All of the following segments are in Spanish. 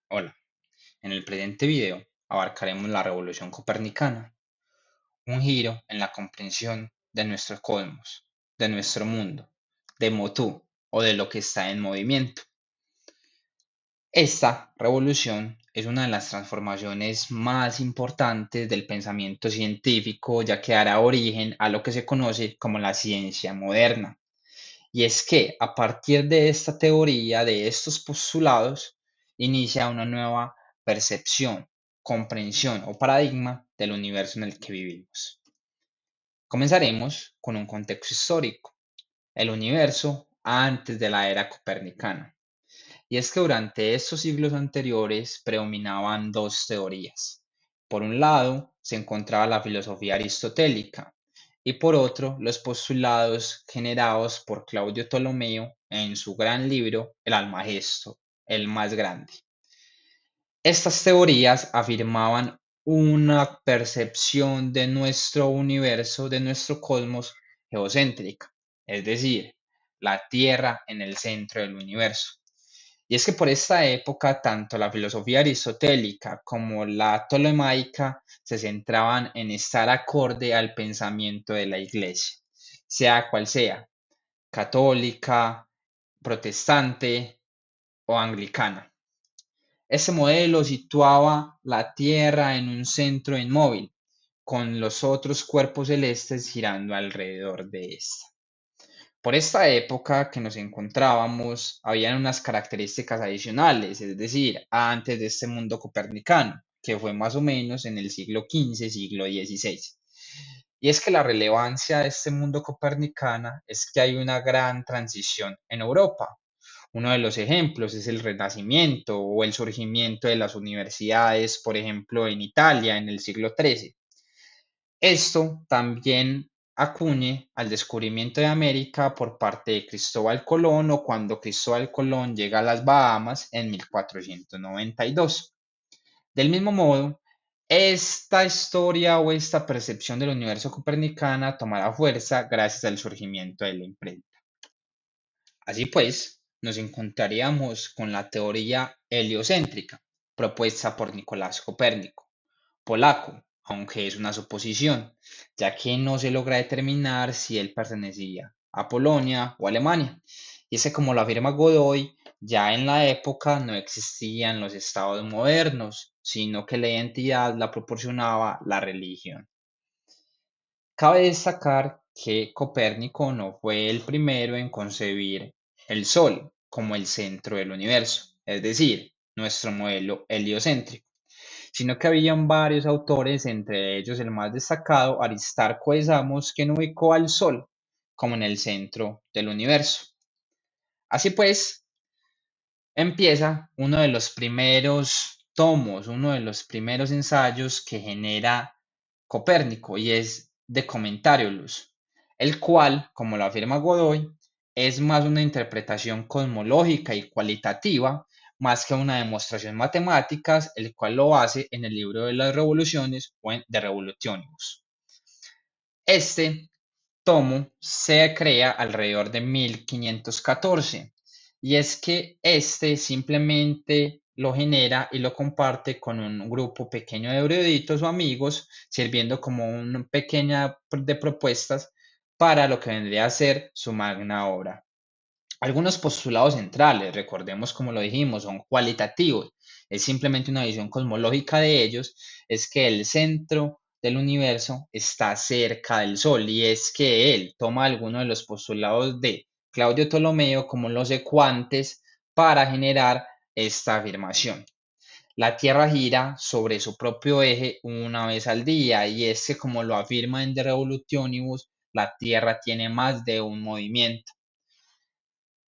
Hola, en el presente video abarcaremos la revolución copernicana, un giro en la comprensión de nuestro cosmos, de nuestro mundo, de Motu o de lo que está en movimiento. Esta revolución es una de las transformaciones más importantes del pensamiento científico, ya que dará origen a lo que se conoce como la ciencia moderna. Y es que a partir de esta teoría, de estos postulados, inicia una nueva percepción, comprensión o paradigma del universo en el que vivimos. Comenzaremos con un contexto histórico, el universo antes de la era copernicana. Y es que durante estos siglos anteriores predominaban dos teorías. Por un lado, se encontraba la filosofía aristotélica y por otro, los postulados generados por Claudio Ptolomeo en su gran libro El Almagesto, el más grande. Estas teorías afirmaban una percepción de nuestro universo, de nuestro cosmos geocéntrica, es decir, la Tierra en el centro del universo. Y es que por esta época, tanto la filosofía aristotélica como la ptolemaica se centraban en estar acorde al pensamiento de la Iglesia, sea cual sea, católica, protestante o anglicana. Este modelo situaba la Tierra en un centro inmóvil, con los otros cuerpos celestes girando alrededor de ésta. Por esta época que nos encontrábamos, habían unas características adicionales, es decir, antes de este mundo copernicano, que fue más o menos en el siglo XV, siglo XVI. Y es que la relevancia de este mundo copernicana es que hay una gran transición en Europa. Uno de los ejemplos es el Renacimiento o el surgimiento de las universidades, por ejemplo, en Italia en el siglo XIII. Esto también acuñe al descubrimiento de América por parte de Cristóbal Colón o cuando Cristóbal Colón llega a las Bahamas en 1492. Del mismo modo, esta historia o esta percepción del universo copernicana tomará fuerza gracias al surgimiento de la imprenta. Así pues, nos encontraríamos con la teoría heliocéntrica, propuesta por Nicolás Copérnico, polaco, aunque es una suposición, ya que no se logra determinar si él pertenecía a Polonia o Alemania. Y es que, como lo afirma Godoy, ya en la época no existían los estados modernos, sino que la identidad la proporcionaba la religión. Cabe destacar que Copérnico no fue el primero en concebir el Sol como el centro del universo, es decir, nuestro modelo heliocéntrico, sino que habían varios autores, entre ellos el más destacado, Aristarco de Samos, quien ubicó al Sol como en el centro del universo. Así pues, empieza uno de los primeros tomos, uno de los primeros ensayos que genera Copérnico y es De Commentariolus, el cual, como lo afirma Godoy, es más una interpretación cosmológica y cualitativa más que una demostración matemática, el cual lo hace en el libro de las revoluciones o en De Revolutionibus. Este tomo se crea alrededor de 1514 y es que este simplemente lo genera y lo comparte con un grupo pequeño de eruditos o amigos, sirviendo como una pequeña de propuestas para lo que vendría a ser su magna obra. Algunos postulados centrales, recordemos como lo dijimos, son cualitativos, es simplemente una visión cosmológica de ellos, es que el centro del universo está cerca del Sol y es que él toma algunos de los postulados de Claudio Ptolomeo como los ecuantes para generar esta afirmación. La Tierra gira sobre su propio eje una vez al día y es que como lo afirma en De Revolutionibus, la Tierra tiene más de un movimiento.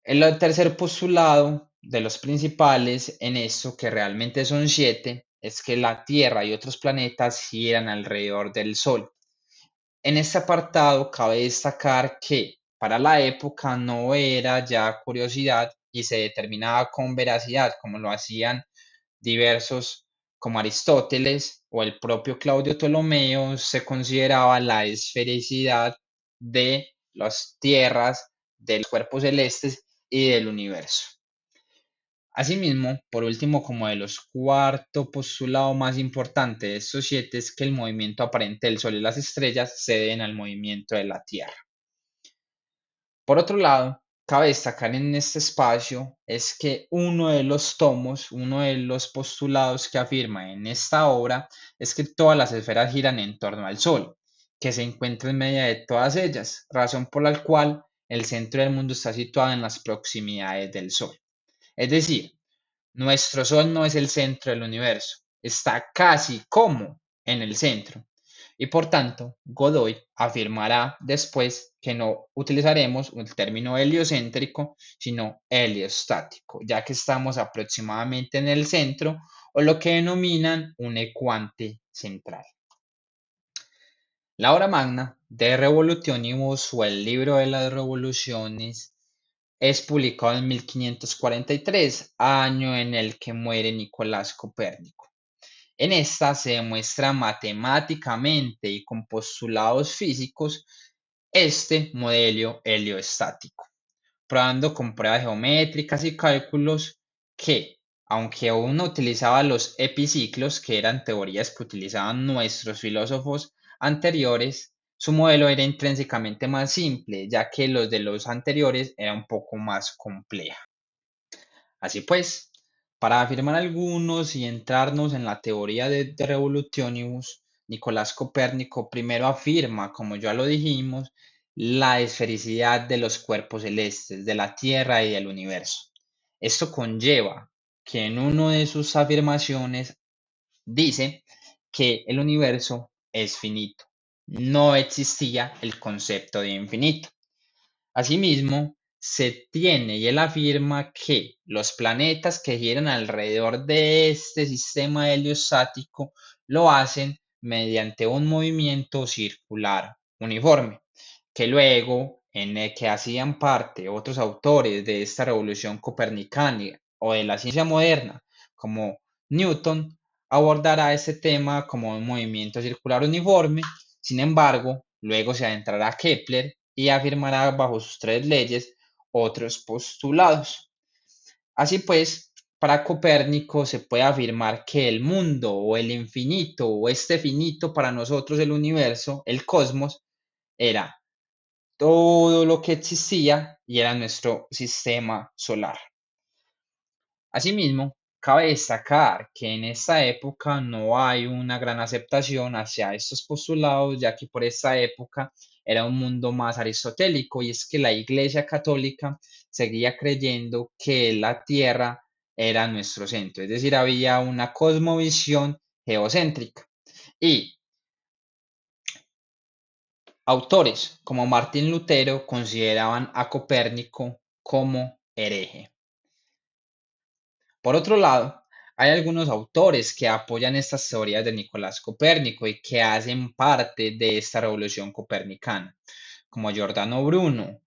El tercer postulado de los principales en esto, que realmente son siete, es que la Tierra y otros planetas giran alrededor del Sol. En este apartado cabe destacar que para la época no era ya curiosidad y se determinaba con veracidad, como lo hacían diversos como Aristóteles o el propio Claudio Ptolomeo, se consideraba la esfericidad de las tierras, de los cuerpos celestes y del universo. Asimismo, por último, como de los cuarto postulado más importante de estos siete es que el movimiento aparente del Sol y las estrellas se deben al movimiento de la Tierra. Por otro lado, cabe destacar en este espacio es que uno de los tomos, uno de los postulados que afirma en esta obra es que todas las esferas giran en torno al Sol, que se encuentra en medio de todas ellas, razón por la cual el centro del mundo está situado en las proximidades del Sol. Es decir, nuestro Sol no es el centro del universo, está casi como en el centro. Y por tanto, Godoy afirmará después que no utilizaremos el término heliocéntrico, sino heliostático, ya que estamos aproximadamente en el centro o lo que denominan un ecuante central. La obra magna de Revolutionibus o el libro de las revoluciones es publicado en 1543, año en el que muere Nicolás Copérnico. En esta se demuestra matemáticamente y con postulados físicos este modelo heliostático, probando con pruebas geométricas y cálculos que, aunque aún no utilizaba los epiciclos, que eran teorías que utilizaban nuestros filósofos anteriores, su modelo era intrínsecamente más simple, ya que los de los anteriores era un poco más compleja. Así pues, para afirmar algunos y entrarnos en la teoría de Revolutionibus, Nicolás Copérnico primero afirma, como ya lo dijimos, la esfericidad de los cuerpos celestes, de la Tierra y del universo. Esto conlleva que en una de sus afirmaciones dice que el universo es finito. No existía el concepto de infinito. Asimismo, se tiene y él afirma que los planetas que giran alrededor de este sistema heliostático lo hacen mediante un movimiento circular uniforme, que luego, en el que hacían parte otros autores de esta revolución copernicana o de la ciencia moderna, como Newton, abordará este tema como un movimiento circular uniforme. Sin embargo, luego se adentrará Kepler y afirmará bajo sus tres leyes otros postulados. Así pues, para Copérnico se puede afirmar que el mundo o el infinito o este finito para nosotros el universo, el cosmos, era todo lo que existía y era nuestro sistema solar. Asimismo, cabe destacar que en esta época no hay una gran aceptación hacia estos postulados, ya que por esta época era un mundo más aristotélico y es que la Iglesia Católica seguía creyendo que la Tierra era nuestro centro, es decir, había una cosmovisión geocéntrica. Y autores como Martín Lutero consideraban a Copérnico como hereje. Por otro lado, hay algunos autores que apoyan estas teorías de Nicolás Copérnico y que hacen parte de esta revolución copernicana, como Giordano Bruno,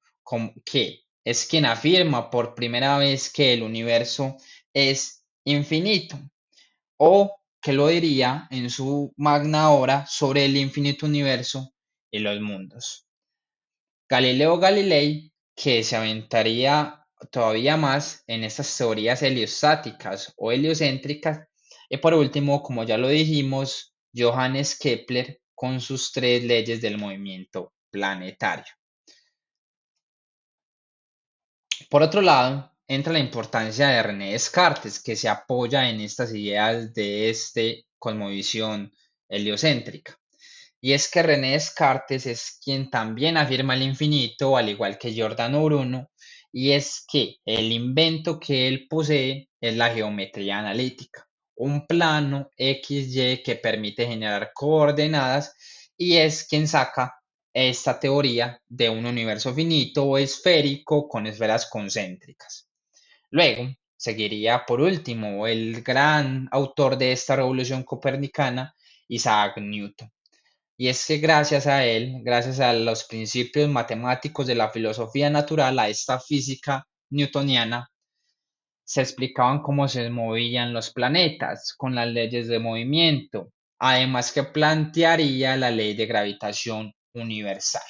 que es quien afirma por primera vez que el universo es infinito, o que lo diría en su magna obra sobre el infinito universo y los mundos. Galileo Galilei, que se aventaría todavía más en estas teorías heliostáticas o heliocéntricas. Y por último, como ya lo dijimos, Johannes Kepler con sus tres leyes del movimiento planetario. Por otro lado, entra la importancia de René Descartes, que se apoya en estas ideas de este cosmovisión heliocéntrica. Y es que René Descartes es quien también afirma el infinito, al igual que Giordano Bruno, y es que el invento que él posee es la geometría analítica, un plano XY que permite generar coordenadas y es quien saca esta teoría de un universo finito o esférico con esferas concéntricas. Luego, seguiría por último el gran autor de esta revolución copernicana, Isaac Newton. Y es que gracias a él, gracias a los principios matemáticos de la filosofía natural, a esta física newtoniana, se explicaban cómo se movían los planetas con las leyes de movimiento, además que plantearía la ley de gravitación universal.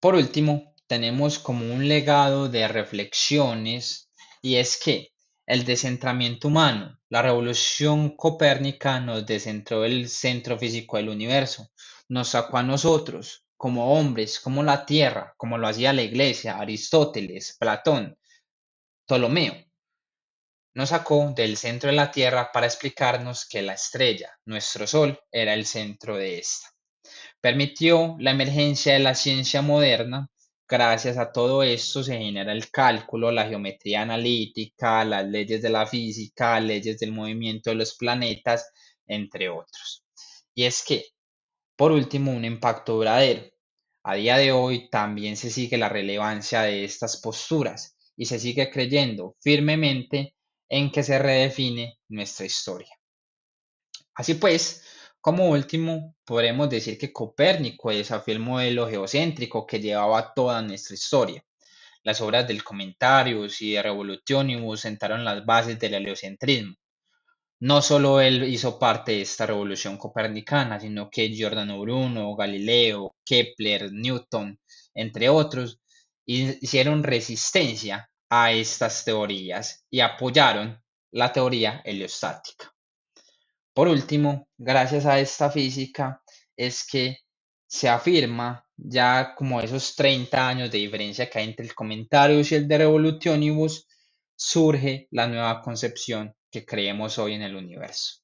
Por último, tenemos como un legado de reflexiones y es que el descentramiento humano, la revolución copérnica nos descentró del centro físico del universo, nos sacó a nosotros como hombres, como la Tierra, como lo hacía la Iglesia, Aristóteles, Platón, Ptolomeo. Nos sacó del centro de la Tierra para explicarnos que la estrella, nuestro Sol, era el centro de esta. Permitió la emergencia de la ciencia moderna. Gracias a todo esto se genera el cálculo, la geometría analítica, las leyes de la física, leyes del movimiento de los planetas, entre otros. Y es que, por último, un impacto duradero. A día de hoy también se sigue la relevancia de estas posturas y se sigue creyendo firmemente en que se redefine nuestra historia. Así pues, como último, podremos decir que Copérnico desafió el modelo geocéntrico que llevaba toda nuestra historia. Las obras del Commentarius y de Revolutionibus sentaron las bases del heliocentrismo. No solo él hizo parte de esta revolución copernicana, sino que Giordano Bruno, Galileo, Kepler, Newton, entre otros, hicieron resistencia a estas teorías y apoyaron la teoría heliostática. Por último, gracias a esta física es que se afirma ya como esos 30 años de diferencia que hay entre el Commentarius y el de Revolutionibus, surge la nueva concepción que creemos hoy en el universo.